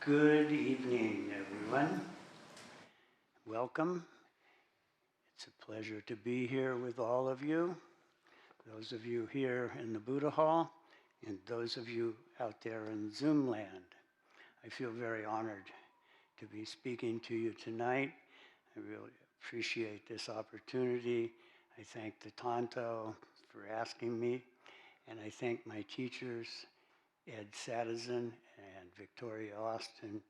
Good evening, everyone. Welcome. It's a pleasure to be here with all of you. Those of you here in the Buddha Hall and those of you out there in Zoom land. I feel very honored to be speaking to you tonight. I really appreciate this opportunity. I thank the Tanto for asking me, and I thank my teachers, Ed Sadison and Victoria Austin,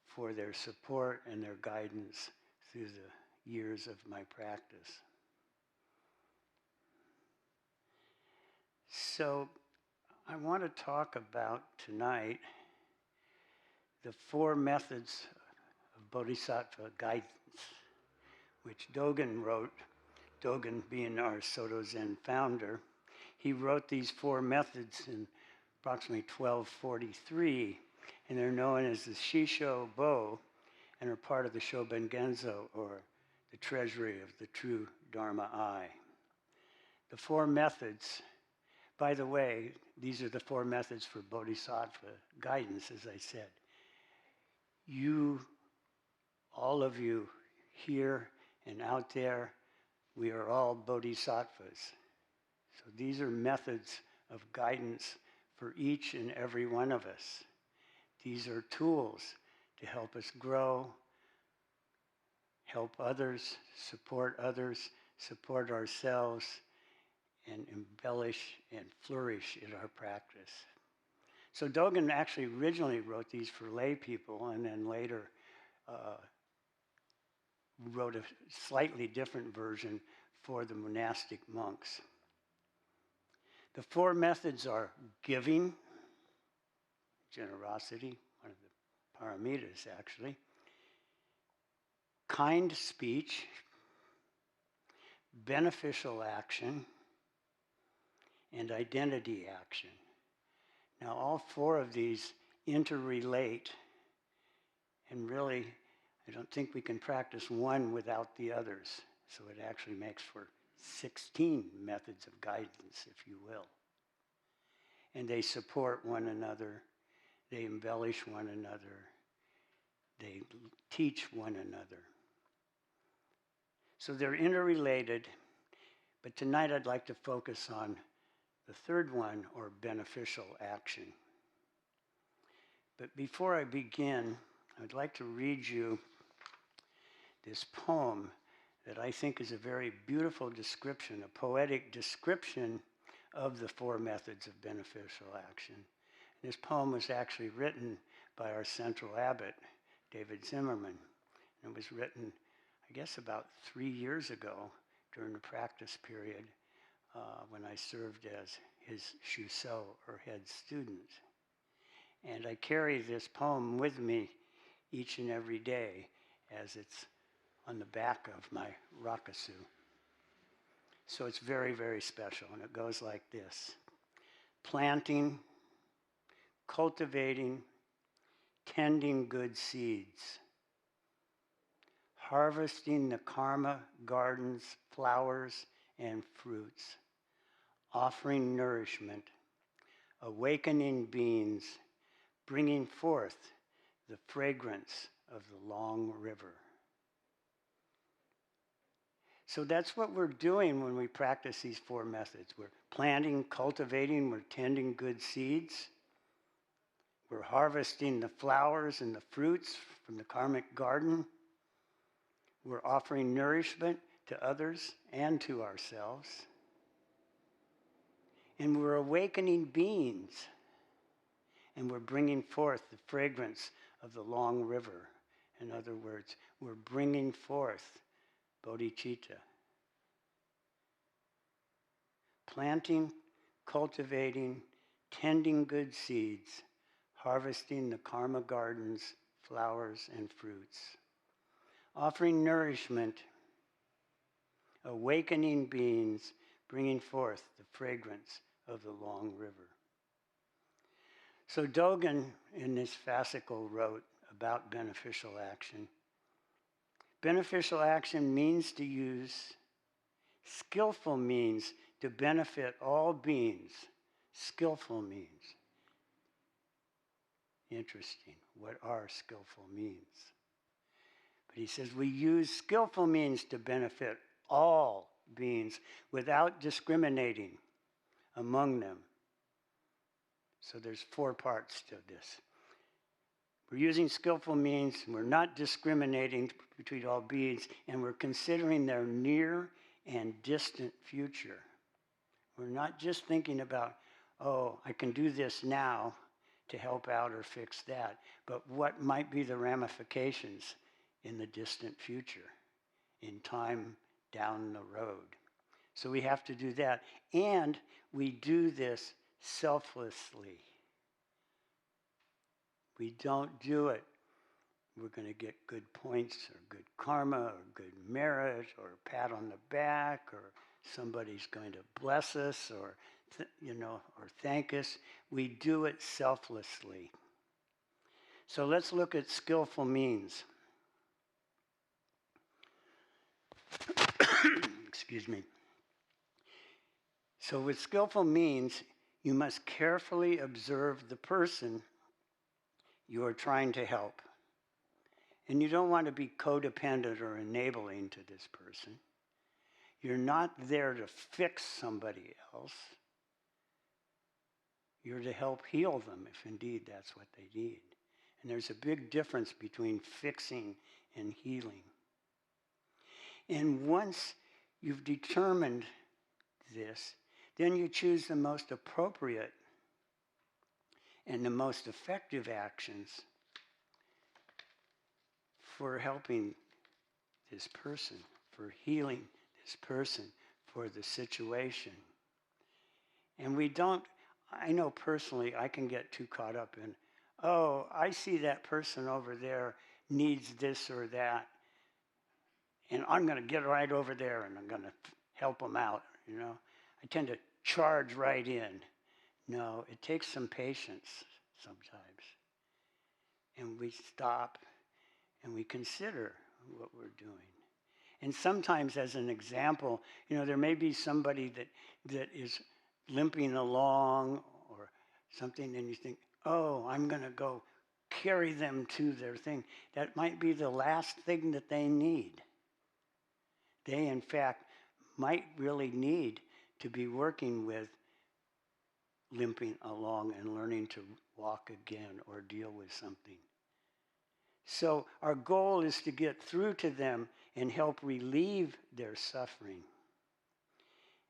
for their support and their guidance through the years of my practice. So I want to talk about tonight the 4 methods of Bodhisattva guidance, which Dogen wrote. Dogen being our Soto Zen founder, he wrote these 4 methods in approximately 1243, and they're known as the Shisho Bo, and are part of the Shobogenzo, or the treasury of the true Dharma Eye. The 4 methods, by the way, these are the 4 methods for Bodhisattva guidance, as I said. You, all of you here and out there, we are all Bodhisattvas. So these are methods of guidance for each and every one of us. These are tools to help us grow, help others, support ourselves, and embellish and flourish in our practice. So Dogen actually originally wrote these for lay people, and then later wrote a slightly different version for the monastic monks. The 4 methods are giving, generosity, one of the paramitas actually, kind speech, beneficial action, and identity action. Now all 4 of these interrelate, and really I don't think we can practice one without the others. So it actually makes for 16 methods of guidance, if you will. And they support one another, they embellish one another, they teach one another. So they're interrelated, but tonight I'd like to focus on the 3rd one, or beneficial action. But before I begin, I'd like to read you this poem that I think is a very beautiful description, a poetic description of the 4 methods of beneficial action. And this poem was actually written by our central abbot, David Zimmerman. And it was written, I guess, about 3 years ago during the practice period when I served as his shuso, or head student. And I carry this poem with me each and every day as it's on the back of my rakusu. So it's very, very special, and it goes like this. Planting, cultivating, tending good seeds, harvesting the karma gardens, flowers, and fruits, offering nourishment, awakening beings, bringing forth the fragrance of the long river. So that's what we're doing when we practice these 4 methods. We're planting, cultivating, we're tending good seeds. We're harvesting the flowers and the fruits from the karmic garden. We're offering nourishment to others and to ourselves. And we're awakening beings. And we're bringing forth the fragrance of the long river. In other words, we're bringing forth bodhicitta. Planting, cultivating, tending good seeds, harvesting the karma gardens, flowers, and fruits. Offering nourishment, awakening beings, bringing forth the fragrance of the long river. So Dogen, in this fascicle, wrote about beneficial action. Beneficial action means to use skillful means to benefit all beings. Skillful means. Interesting. What are skillful means? But he says we use skillful means to benefit all beings without discriminating among them. So there's 4 parts to this. We're using skillful means, we're not discriminating between all beings, and we're considering their near and distant future. We're not just thinking about, oh, I can do this now to help out or fix that, but what might be the ramifications in the distant future, in time down the road. So we have to do that. And we do this selflessly. We don't do it, we're going to get good points or good karma or good merit or a pat on the back or somebody's going to bless us or, or thank us. We do it selflessly. So let's look at skillful means. Excuse me. So with skillful means, you must carefully observe the person you are trying to help. And you don't want to be codependent or enabling to this person. You're not there to fix somebody else. You're to help heal them if indeed that's what they need. And there's a big difference between fixing and healing. And once you've determined this, then you choose the most appropriate and the most effective actions for helping this person, for healing this person, for the situation. And I know personally, I can get too caught up in, oh, I see that person over there needs this or that, and I'm going to get right over there and I'm going to help them out, I tend to charge right in. No, it takes some patience sometimes. And we stop and we consider what we're doing. And sometimes, as an example, there may be somebody that is limping along or something, and you think, oh, I'm going to go carry them to their thing. That might be the last thing that they need. They, in fact, might really need to be working with limping along and learning to walk again or deal with something. So our goal is to get through to them and help relieve their suffering.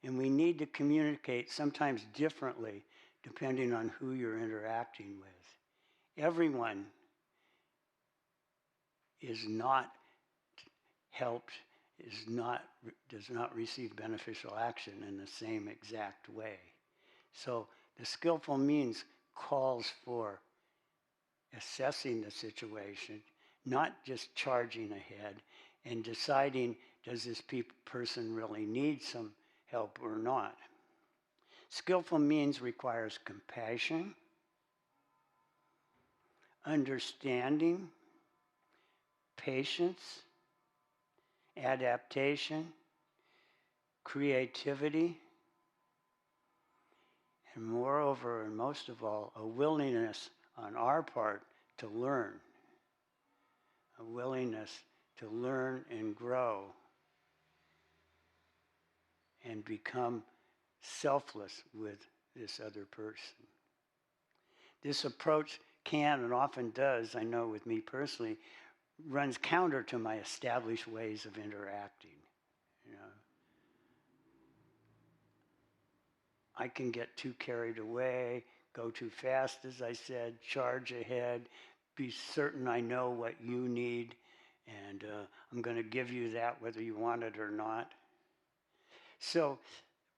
And we need to communicate sometimes differently depending on who you're interacting with. Everyone is not helped, does not receive beneficial action in the same exact way. So the skillful means calls for assessing the situation, not just charging ahead, and deciding, does this person really need some help or not? Skillful means requires compassion, understanding, patience, adaptation, creativity, and moreover, and most of all, a willingness on our part to learn. A willingness to learn and grow and become selfless with this other person. This approach can and often does, I know with me personally, runs counter to my established ways of interacting. I can get too carried away, go too fast, as I said, charge ahead, be certain I know what you need, and I'm going to give you that whether you want it or not. So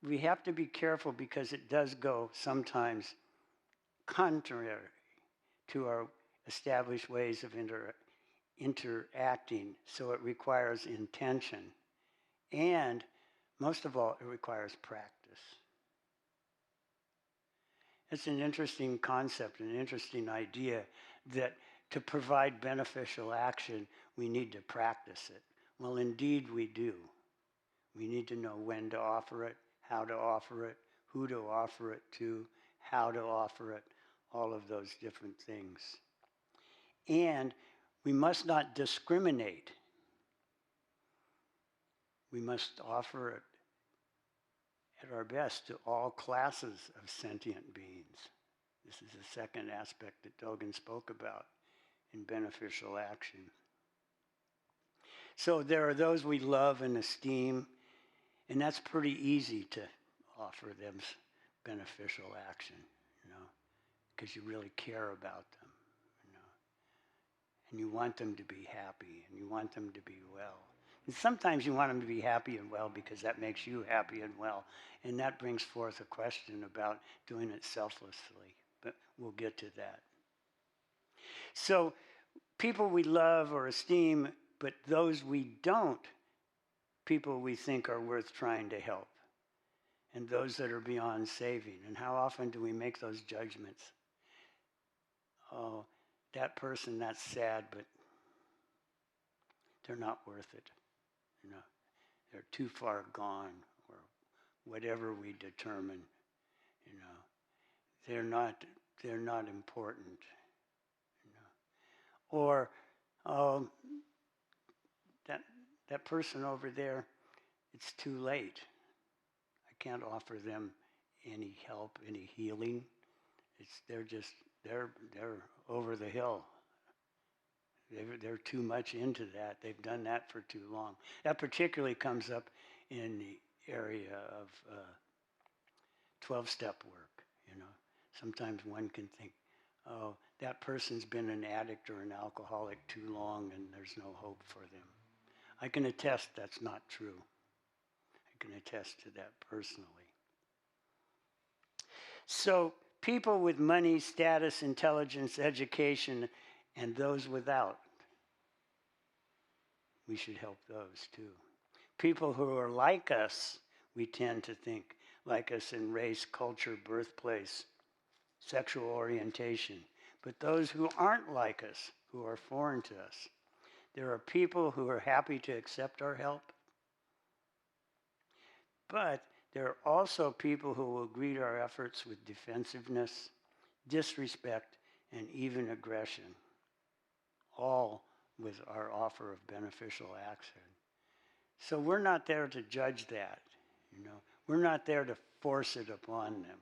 we have to be careful because it does go sometimes contrary to our established ways of interacting, so it requires intention. And most of all, it requires practice. It's an interesting concept, an interesting idea that to provide beneficial action, we need to practice it. Well, indeed we do. We need to know when to offer it, how to offer it, who to offer it to, how to offer it, all of those different things. And we must not discriminate. We must offer it at our best to all classes of sentient beings. This is the second aspect that Dogen spoke about in beneficial action. So there are those we love and esteem, and that's pretty easy to offer them beneficial action, because you really care about them, and you want them to be happy, and you want them to be well. And sometimes you want them to be happy and well because that makes you happy and well, and that brings forth a question about doing it selflessly, but we'll get to that. So people we love or esteem, but those we don't, people we think are worth trying to help, and those that are beyond saving. And how often do we make those judgments? Oh, that person, that's sad, but they're not worth it. They're too far gone, or whatever we determine. They're not important. Or that person over there, it's too late. I can't offer them any help, any healing. They're over the hill. They're too much into that. They've done that for too long. That particularly comes up in the area of 12-step work. Sometimes one can think, oh, that person's been an addict or an alcoholic too long and there's no hope for them. I can attest that's not true. I can attest to that personally. So people with money, status, intelligence, education, and those without, we should help those too. People who are like us, we tend to think like us in race, culture, birthplace, sexual orientation. But those who aren't like us, who are foreign to us, there are people who are happy to accept our help. But there are also people who will greet our efforts with defensiveness, disrespect, and even aggression, all with our offer of beneficial action. So we're not there to judge that, We're not there to force it upon them.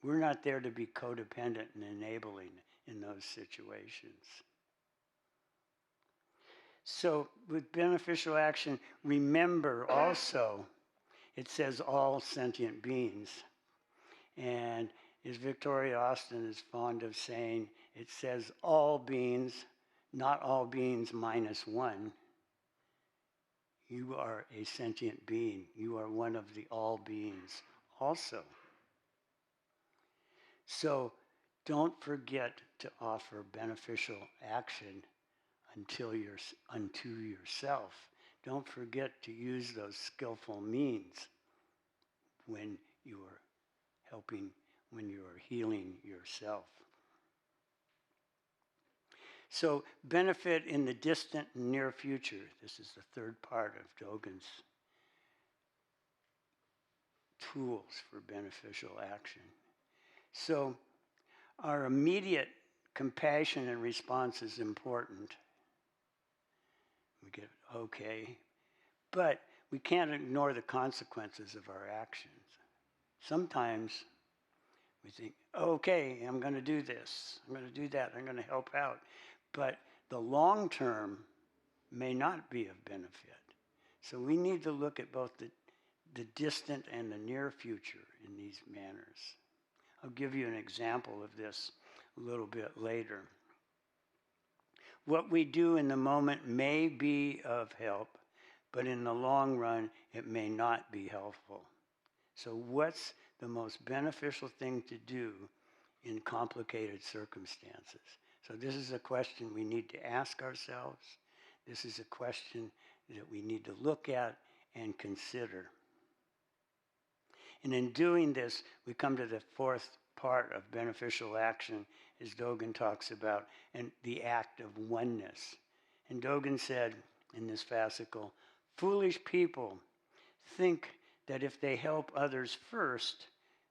We're not there to be codependent and enabling in those situations. So with beneficial action, remember also, it says all sentient beings. And as Victoria Austin is fond of saying, it says all beings, not all beings minus one. You are a sentient being. You are one of the all beings also. So don't forget to offer beneficial action unto yourself. Don't forget to use those skillful means when you are helping, when you are healing yourself. So benefit in the distant and near future. This is the third part of Dogen's tools for beneficial action. So our immediate compassion and response is important. We get, okay, but we can't ignore the consequences of our actions. Sometimes we think, okay, I'm going to do this, I'm going to do that, I'm going to help out. But the long term may not be of benefit. So we need to look at both the distant and the near future in these manners. I'll give you an example of this a little bit later. What we do in the moment may be of help, but in the long run, it may not be helpful. So what's the most beneficial thing to do in complicated circumstances? So this is a question we need to ask ourselves. This is a question that we need to look at and consider. And in doing this, we come to the fourth part of beneficial action, as Dogen talks about, and the act of oneness. And Dogen said in this fascicle, foolish people think that if they help others first,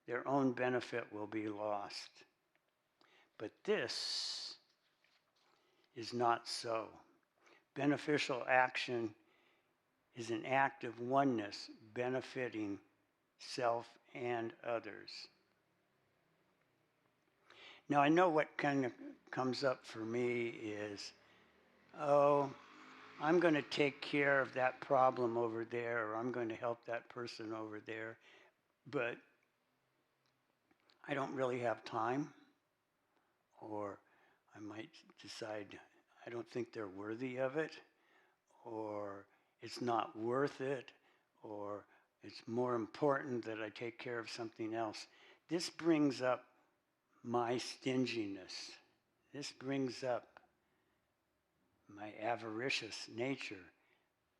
their own benefit will be lost. But this is not so. Beneficial action is an act of oneness benefiting self and others. Now, I know what kind of comes up for me is, oh, I'm going to take care of that problem over there, or I'm going to help that person over there, but I don't really have time, or I might decide I don't think they're worthy of it, or it's not worth it, or it's more important that I take care of something else. This brings up my stinginess. This brings up my avaricious nature.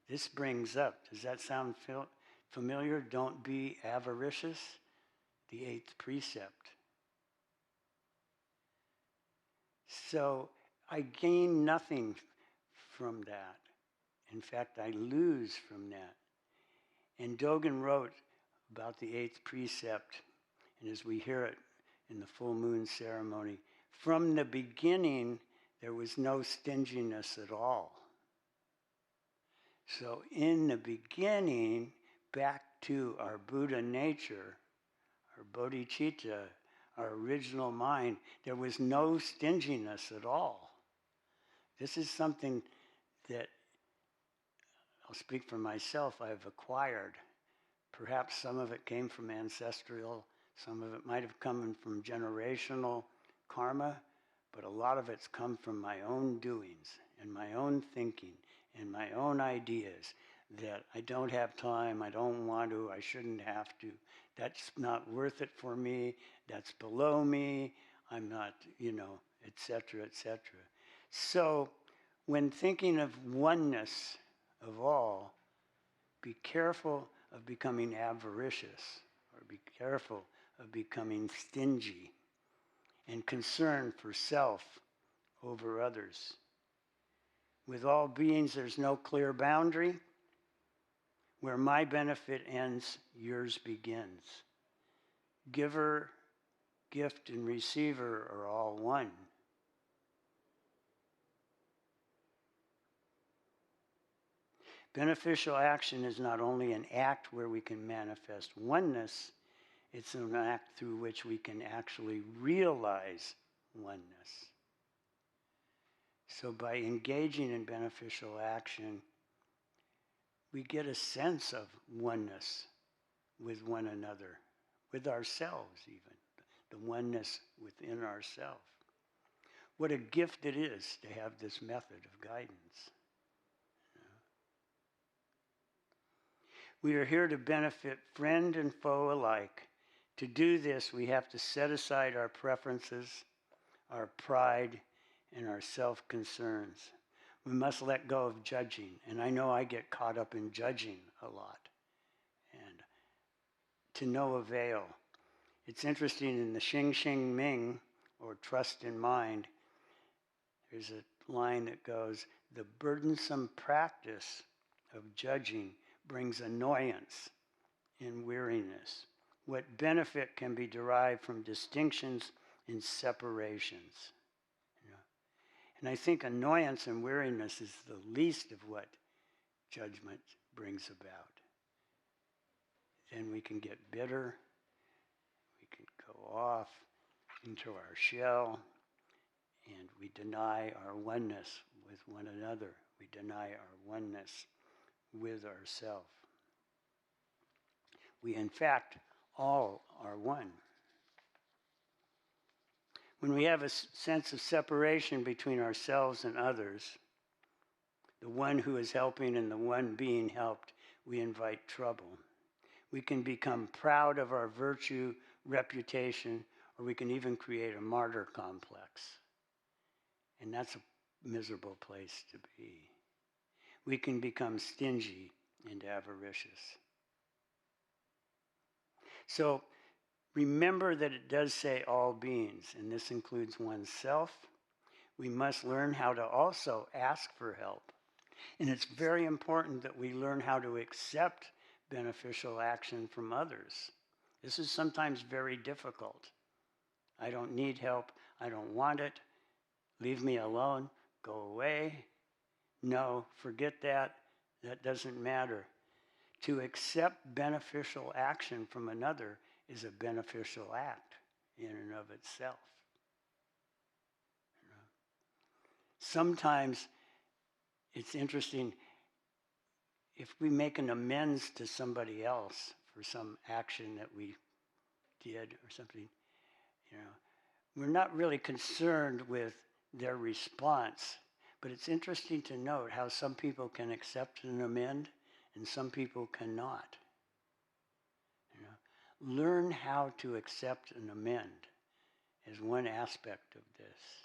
This brings up, does that sound familiar? Don't be avaricious, the 8th precept. So I gain nothing from that. In fact, I lose from that. And Dogen wrote about the 8th precept, and as we hear it in the full moon ceremony, from the beginning, there was no stinginess at all. So in the beginning, back to our Buddha nature, our bodhicitta, our original mind, there was no stinginess at all. This is something that, I'll speak for myself, I've acquired. Perhaps some of it came from ancestral, some of it might have come from generational karma, but a lot of it's come from my own doings and my own thinking and my own ideas that I don't have time, I don't want to, I shouldn't have to, that's not worth it for me, that's below me, I'm not, etc., etc. So when thinking of oneness of all, be careful of becoming avaricious, or be careful of becoming stingy and concerned for self over others. With all beings, there's no clear boundary. Where my benefit ends, yours begins. Giver, gift, and receiver are all one. Beneficial action is not only an act where we can manifest oneness, it's an act through which we can actually realize oneness. So by engaging in beneficial action, we get a sense of oneness with one another, with ourselves even, the oneness within ourselves. What a gift it is to have this method of guidance. We are here to benefit friend and foe alike. To do this, we have to set aside our preferences, our pride, and our self-concerns. We must let go of judging. And I know I get caught up in judging a lot. And to no avail. It's interesting in the Xing Xing Ming, or Trust in Mind, there's a line that goes, the burdensome practice of judging brings annoyance and weariness. What benefit can be derived from distinctions and separations? And I think annoyance and weariness is the least of what judgment brings about. Then we can get bitter, we can go off into our shell, and we deny our oneness with one another. We deny our oneness with ourselves. We, in fact, all are one. When we have a sense of separation between ourselves and others, the one who is helping and the one being helped, we invite trouble. We can become proud of our virtue, reputation, or we can even create a martyr complex. And that's a miserable place to be. We can become stingy and avaricious. So remember that it does say all beings, and this includes oneself. We must learn how to also ask for help. And it's very important that we learn how to accept beneficial action from others. This is sometimes very difficult. I don't need help. I don't want it. Leave me alone. Go away. No, forget that. That doesn't matter. To accept beneficial action from another is a beneficial act in and of itself. Sometimes it's interesting if we make an amends to somebody else for some action that we did or something, we're not really concerned with their response. But it's interesting to note how some people can accept an amend and some people cannot. Learn how to accept an amend is one aspect of this.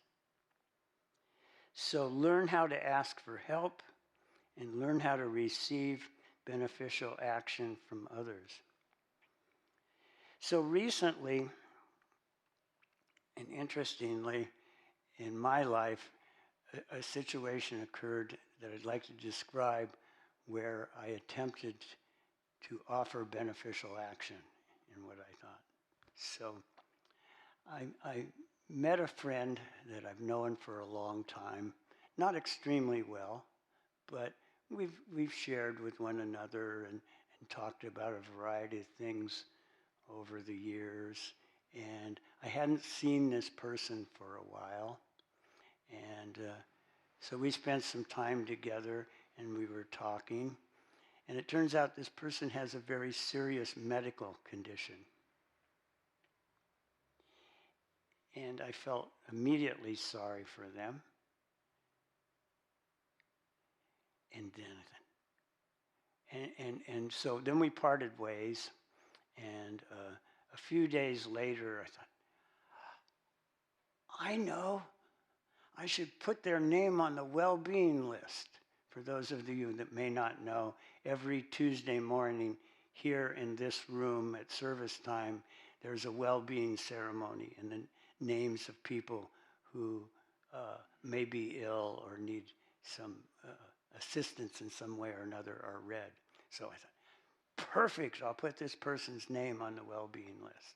So learn how to ask for help and learn how to receive beneficial action from others. So recently, and interestingly, in my life, a situation occurred that I'd like to describe where I attempted to offer beneficial action in what I thought. So I met a friend that I've known for a long time, not extremely well, but we've shared with one another and talked about a variety of things over the years. And I hadn't seen this person for a while. And so we spent some time together and we were talking. And it turns out this person has a very serious medical condition. And I felt immediately sorry for them. And so then we parted ways. And a few days later, I thought, I know. I should put their name on the well-being list. For those of you that may not know, every Tuesday morning here in this room at service time, there's a well-being ceremony, and the names of people who may be ill or need some assistance in some way or another are read. So I thought, perfect, I'll put this person's name on the well-being list.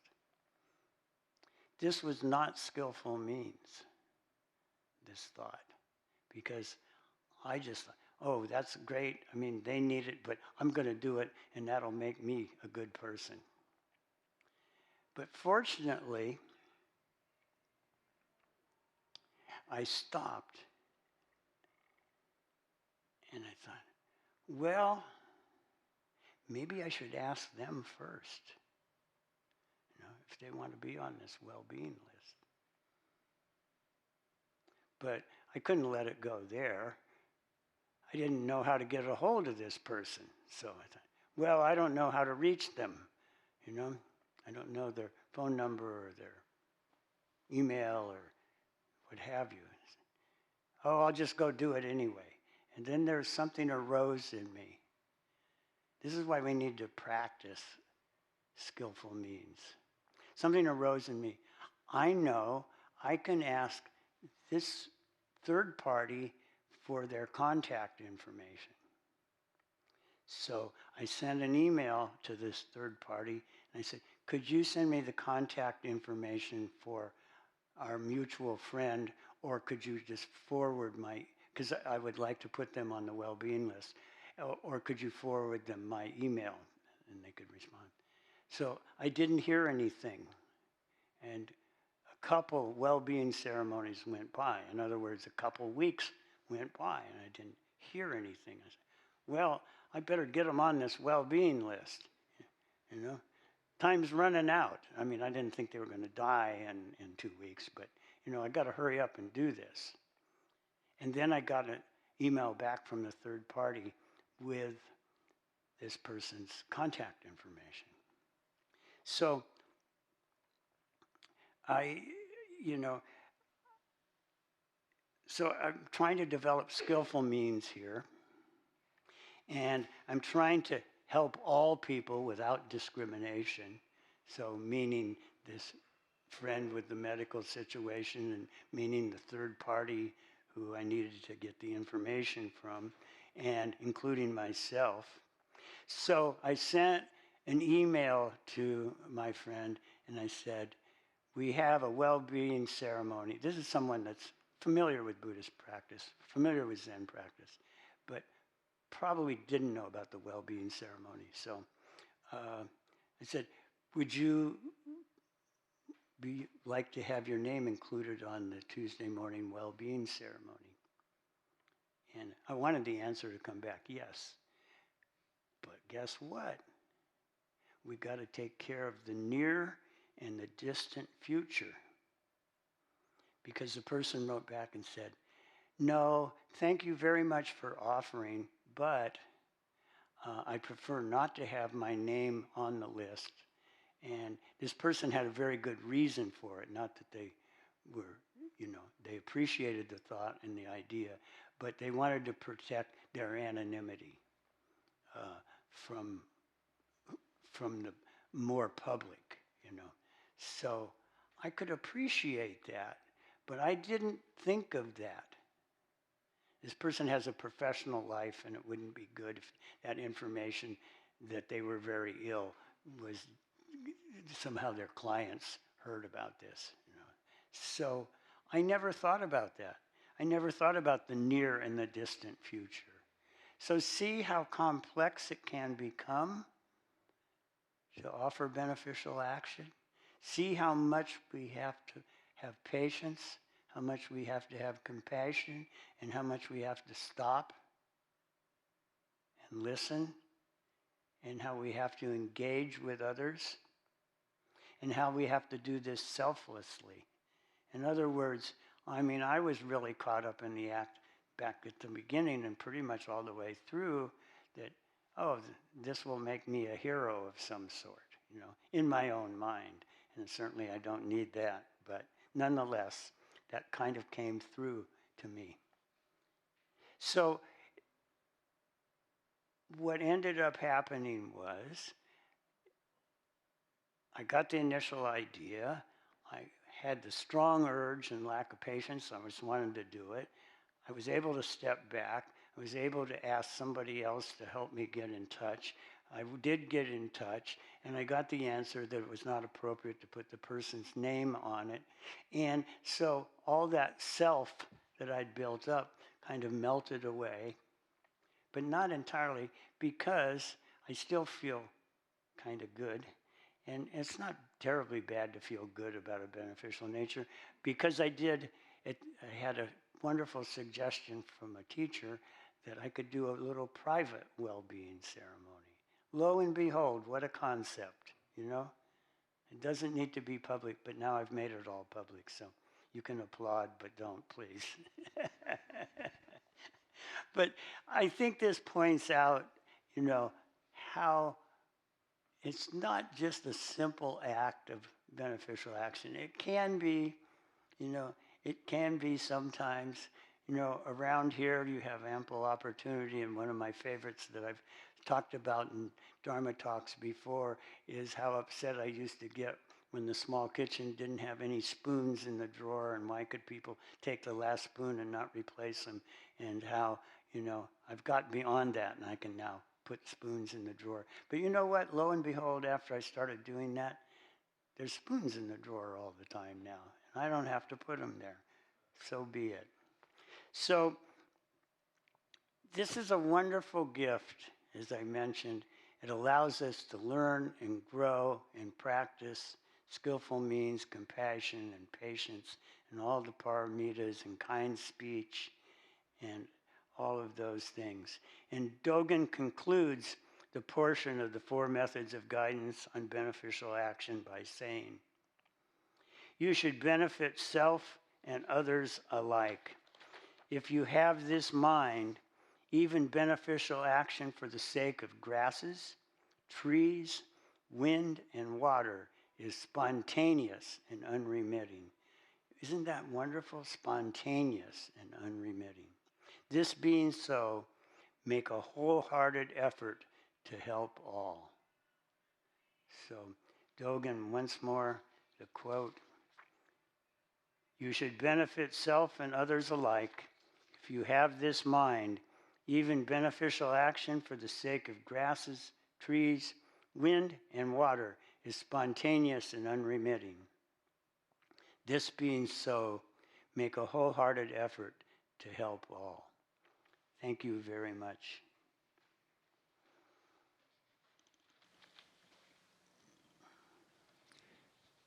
This was not skillful means, this thought, because I just thought, oh, that's great. I mean, they need it, but I'm going to do it, and that'll make me a good person. But fortunately, I stopped, and I thought, well, maybe I should ask them first, if they want to be on this well-being list. But I couldn't let it go there. I didn't know how to get a hold of this person. So I thought, well, I don't know how to reach them, I don't know their phone number or their email or what have you. Oh, I'll just go do it anyway. And then there's something arose in me. This is why we need to practice skillful means. Something arose in me. I know I can ask this third party for their contact information. So I sent an email to this third party, and I said, could you send me the contact information for our mutual friend, or could you just forward because I would like to put them on the well-being list, or could you forward them my email, and they could respond. So I didn't hear anything, and a couple well-being ceremonies went by. In other words, a couple weeks went by, and I didn't hear anything. I said, well, I better get them on this well-being list, Time's running out. I mean, I didn't think they were going to die in 2 weeks, but, I got to hurry up and do this. And then I got an email back from the third party with this person's contact information. So so I'm trying to develop skillful means here, and I'm trying to help all people without discrimination. So meaning this friend with the medical situation, and meaning the third party who I needed to get the information from, and including myself. So I sent an email to my friend, and I said, we have a well-being ceremony. This is someone that's familiar with Buddhist practice, familiar with Zen practice, but probably didn't know about the well-being ceremony. So I said, would you like to have your name included on the Tuesday morning well-being ceremony? And I wanted the answer to come back, yes. But guess what? We got to take care of the near and the distant future. Because the person wrote back and said, no, thank you very much for offering, but I prefer not to have my name on the list. And this person had a very good reason for it, not that they were, they appreciated the thought and the idea, but they wanted to protect their anonymity from the more public, So I could appreciate that, but I didn't think of that. This person has a professional life, and it wouldn't be good if that information that they were very ill was somehow their clients heard about this. So I never thought about that. I never thought about the near and the distant future. So see how complex it can become to offer beneficial action? See how much we have to have patience, how much we have to have compassion, and how much we have to stop and listen, and how we have to engage with others, and how we have to do this selflessly. In other words, I was really caught up in the act back at the beginning and pretty much all the way through that, this will make me a hero of some sort, in my own mind. And certainly I don't need that, but nonetheless, that kind of came through to me. So what ended up happening was I got the initial idea. I had the strong urge and lack of patience. I just wanted to do it. I was able to step back. I was able to ask somebody else to help me get in touch. I did get in touch, and I got the answer that it was not appropriate to put the person's name on it. And so all that self that I'd built up kind of melted away, but not entirely, because I still feel kind of good. And it's not terribly bad to feel good about a beneficial nature, because I had a wonderful suggestion from a teacher that I could do a little private well-being ceremony. Lo and behold, what a concept, It doesn't need to be public, but now I've made it all public, so you can applaud, but don't, please. But I think this points out, how it's not just a simple act of beneficial action. It can be, it can be sometimes, around here you have ample opportunity, and one of my favorites that I've talked about in Dharma talks before is how upset I used to get when the small kitchen didn't have any spoons in the drawer, and why could people take the last spoon and not replace them, and how, I've got beyond that, and I can now put spoons in the drawer. But you know what? Lo and behold, after I started doing that, there's spoons in the drawer all the time now, and I don't have to put them there. So be it. So this is a wonderful gift, as I mentioned. It allows us to learn and grow and practice skillful means, compassion and patience, and all the paramitas and kind speech and all of those things. And Dogen concludes the portion of the 4 methods of guidance on beneficial action by saying, "You should benefit self and others alike. If you have this mind, even beneficial action for the sake of grasses, trees, wind, and water is spontaneous and unremitting." Isn't that wonderful? Spontaneous and unremitting. This being so, make a wholehearted effort to help all. So, Dogen, once more, the quote, "You should benefit self and others alike. If you have this mind, even beneficial action for the sake of grasses, trees, wind, and water is spontaneous and unremitting." This being so, make a wholehearted effort to help all. Thank you very much.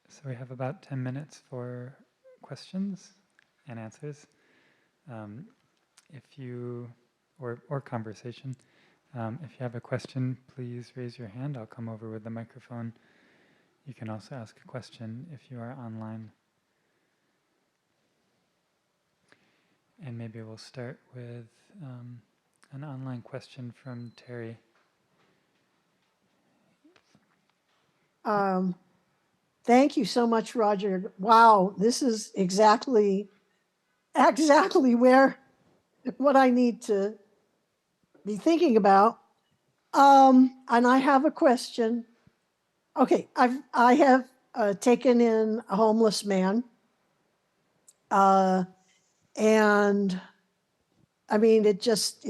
So we have about 10 minutes for questions and answers. If you, or conversation, if you have a question, please raise your hand. I'll come over with the microphone. You can also ask a question if you are online. And maybe we'll start with an online question from Terry. Thank you so much, Roger. Wow, this is exactly where what I need to be thinking about. And I have a question. Okay, I have taken in a homeless man, and I mean it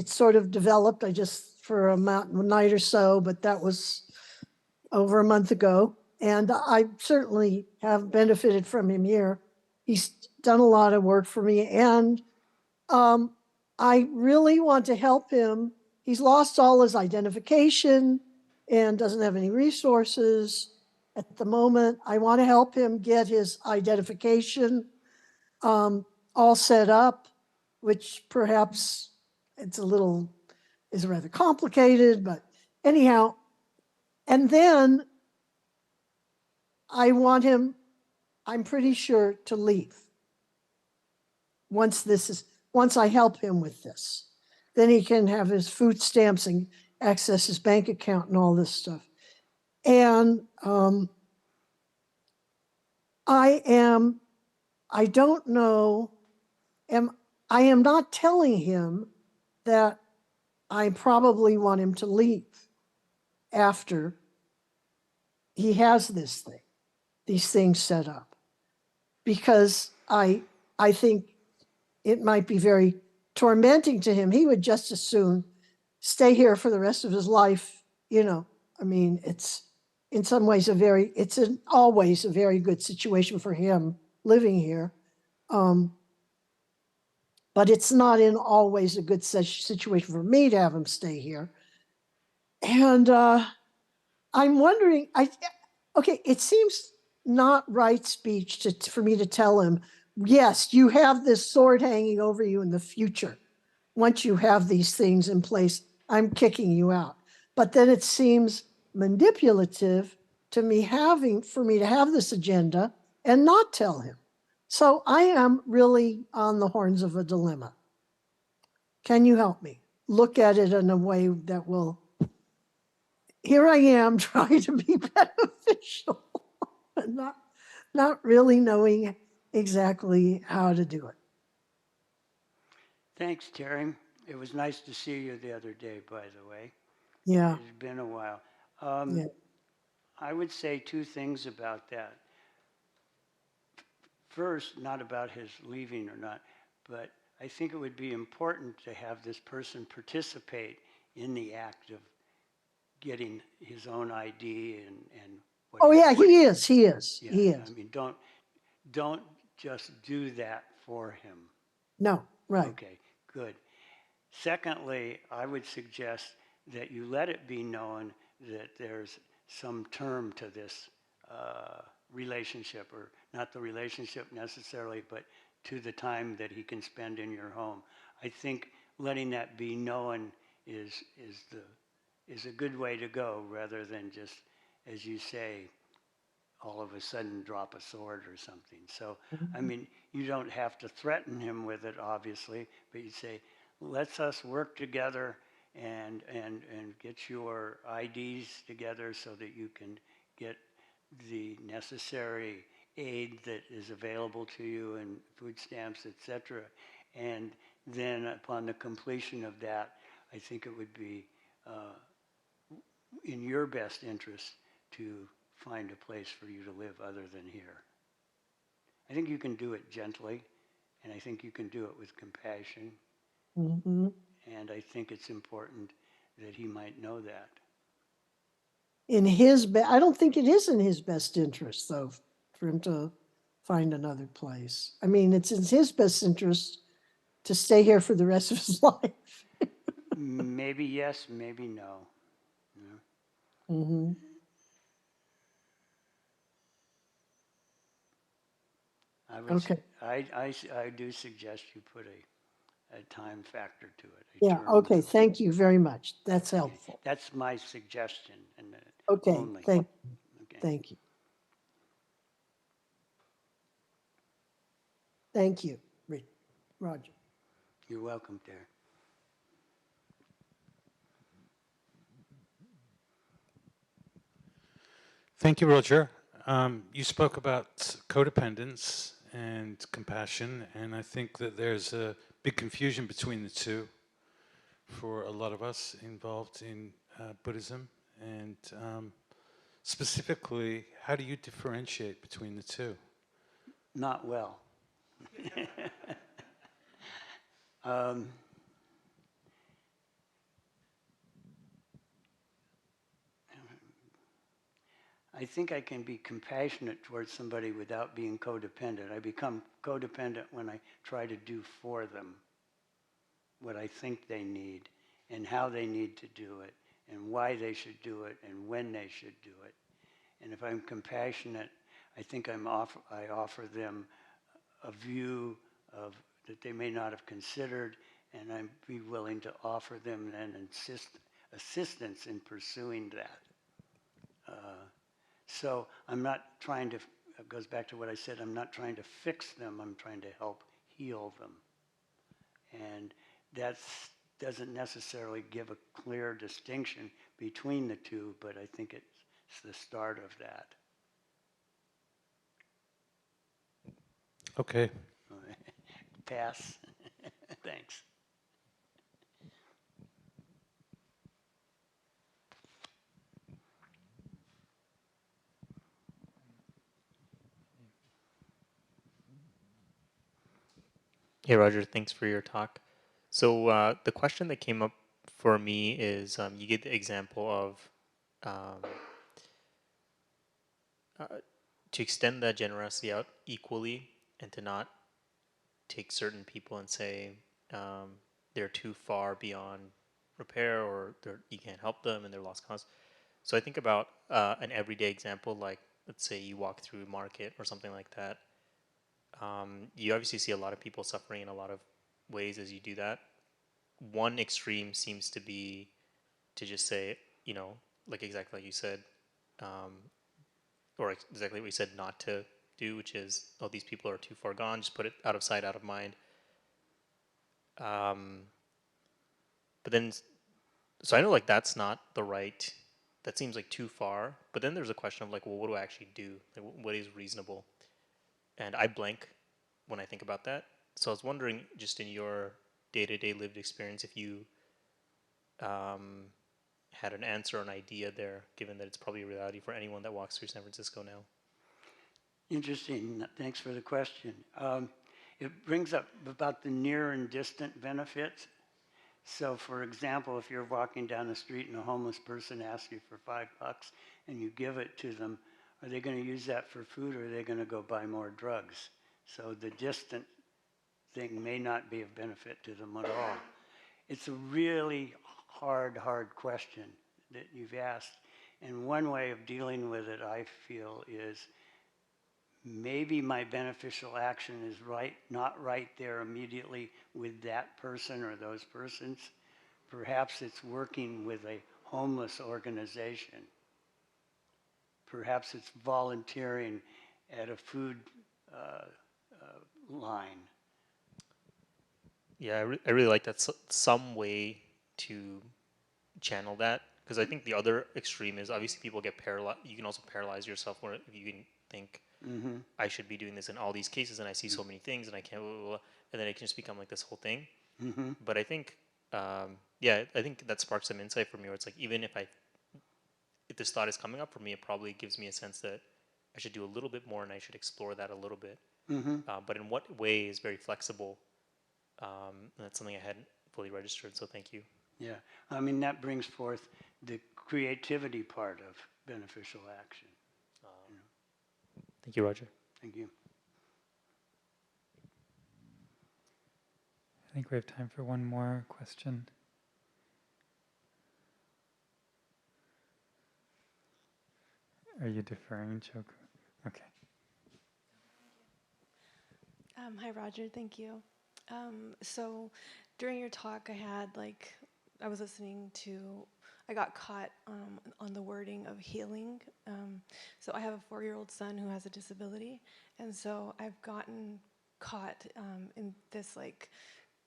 sort of developed. I just for a night or so, but that was over a month ago. And I certainly have benefited from him here. He's done a lot of work for me. And I really want to help him. He's lost all his identification and doesn't have any resources at the moment. I want to help him get his identification all set up, which perhaps is rather complicated, but anyhow. And then I want him, I'm pretty sure, to leave. Once I help him with this, then he can have his food stamps and access his bank account and all this stuff. And I am not telling him that I probably want him to leave after he has these things set up, because I think it might be very tormenting to him. He would just as soon stay here for the rest of his life. I mean, it's in some ways always a very good situation for him living here. But it's not in always a good situation for me to have him stay here. And I'm wondering, it seems not right speech for me to tell him, yes, you have this sword hanging over you in the future. Once you have these things in place, I'm kicking you out. But then it seems manipulative for me to have this agenda and not tell him. So I am really on the horns of a dilemma. Can you help me look at it in a way that will... Here I am trying to be beneficial, but not really knowing exactly how to do it. Thanks, Terry. It was nice to see you the other day, by the way. Yeah. It's been a while. Yeah. I would say two things about that. First, not about his leaving or not, but I think it would be important to have this person participate in the act of getting his own ID and Oh yeah, he is. Yeah, I mean, don't just do that for him. No, right. Okay, good. Secondly, I would suggest that you let it be known that there's some term to this relationship, or not the relationship necessarily, but to the time that he can spend in your home. I think letting that be known is a good way to go, rather than just, as you say, all of a sudden drop a sword or something. So, I mean, you don't have to threaten him with it, obviously, but you say, let's us work together and get your IDs together so that you can get the necessary aid that is available to you, and food stamps, etc. And then upon the completion of that, I think it would be in your best interest to find a place for you to live other than here. I think you can do it gently, and I think you can do it with compassion. Mm-hmm. And I think it's important that he might know that. I don't think it is in his best interest, though, for him to find another place. I mean, it's in his best interest to stay here for the rest of his life. Maybe yes, maybe no. Mm-hmm. Okay. I do suggest you put a time factor to it. Yeah. Term. Okay. Thank you very much. That's Okay. helpful. That's my suggestion, and Okay. only. Thank Okay. you. Thank you, Roger. You're welcome, dear. Thank you, Roger. You spoke about codependence and compassion, and I think that there's a big confusion between the two for a lot of us involved in Buddhism. And specifically, how do you differentiate between the two? Not well. I think I can be compassionate towards somebody without being codependent. I become codependent when I try to do for them what I think they need and how they need to do it and why they should do it and when they should do it. And if I'm compassionate, I think I offer them a view of that they may not have considered, and I'd be willing to offer them then assistance in pursuing that. So I'm not trying to, it goes back to what I said, I'm not trying to fix them, I'm trying to help heal them. And that doesn't necessarily give a clear distinction between the two, but I think it's the start of that. Okay. Pass. Thanks. Hey, Roger, thanks for your talk. So the question that came up for me is you gave the example of to extend that generosity out equally and to not take certain people and say they're too far beyond repair or you can't help them and they're lost cause. So I think about an everyday example, like let's say you walk through a market or something like that. You obviously see a lot of people suffering in a lot of ways as you do that. One extreme seems to be to just say, like exactly like you said, or exactly what you said not to do, which is, oh, these people are too far gone, just put it out of sight, out of mind. But then, so I know like that's not the right, that seems like too far, but then there's a question of like, well, what do I actually do? Like, what is reasonable? And I blank when I think about that. So I was wondering, just in your day-to-day lived experience, if you had an answer or an idea there, given that it's probably a reality for anyone that walks through San Francisco now. Interesting. Thanks for the question. It brings up about the near and distant benefits. So, for example, if you're walking down the street and a homeless person asks you for $5 and you give it to them, are they going to use that for food or are they going to go buy more drugs? So the distant thing may not be of benefit to them at all. It's a really hard question that you've asked. And one way of dealing with it, I feel, is maybe my beneficial action is not right there immediately with that person or those persons. Perhaps it's working with a homeless organization. Perhaps it's volunteering at a food line. Yeah, I really like that. Some way to channel that, because I think the other extreme is obviously people get paralyzed. You can also paralyze yourself where you can think, I should be doing this in all these cases, and I see so many things, and I can't, and then it can just become like this whole thing. But I think, I think that sparks some insight for me, where it's like, even if this thought is coming up for me, it probably gives me a sense that I should do a little bit more, and I should explore that a little bit. But in what way is very flexible. And that's something I hadn't fully registered, so thank you. Yeah, I mean, that brings forth the creativity part of beneficial action. Thank you, Roger. Thank you. think we have time for one more question. Are you deferring, Choku? Okay. Hi, Roger. Thank you. So during your talk, I was listening to, I got caught on the wording of healing. So I have a 4-year-old son who has a disability, and so I've gotten caught in this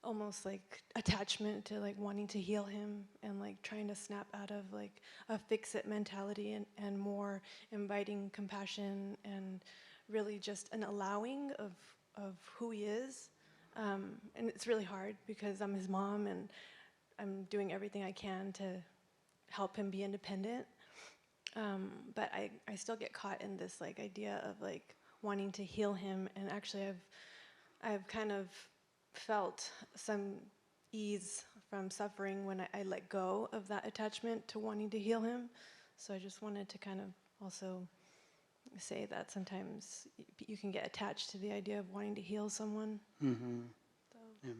almost attachment to wanting to heal him and trying to snap out of a fix-it mentality and more inviting compassion and really just an allowing of who he is. And it's really hard because I'm his mom and I'm doing everything I can to help him be independent. But I still get caught in this idea of wanting to heal him, and actually I've kind of felt some ease from suffering when I let go of that attachment to wanting to heal him. So I just wanted to kind of also say that sometimes you can get attached to the idea of wanting to heal someone. Mm-hmm. So. Yeah.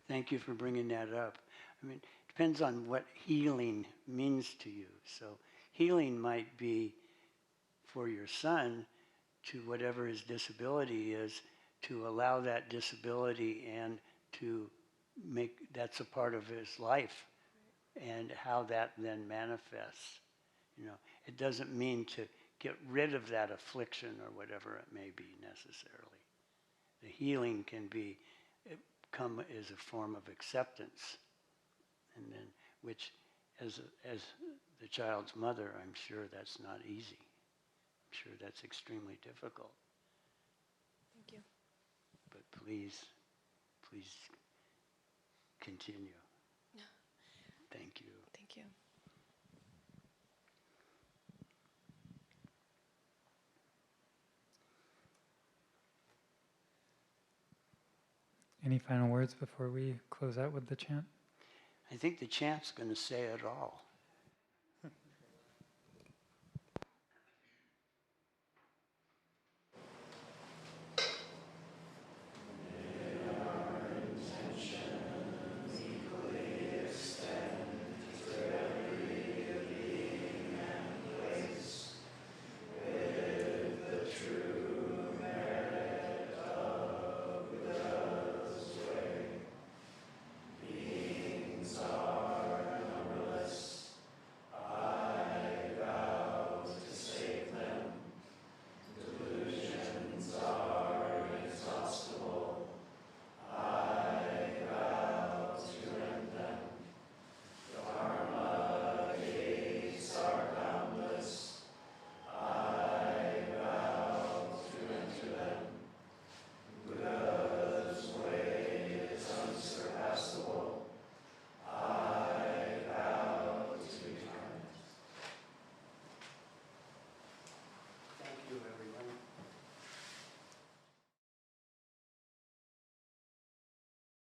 Thank you for bringing that up. I mean, it depends on what healing means to you. So healing might be for your son to whatever his disability is, to allow that disability and to make that's a part of his life, and how that then manifests. It doesn't mean to get rid of that affliction or whatever it may be necessarily. The healing can come as a form of acceptance, and then which, as the child's mother, I'm sure that's not easy. I'm sure that's extremely difficult. Thank you. But please continue. Thank you. Thank you. Any final words before we close out with the chant? I think the chant's going to say it all.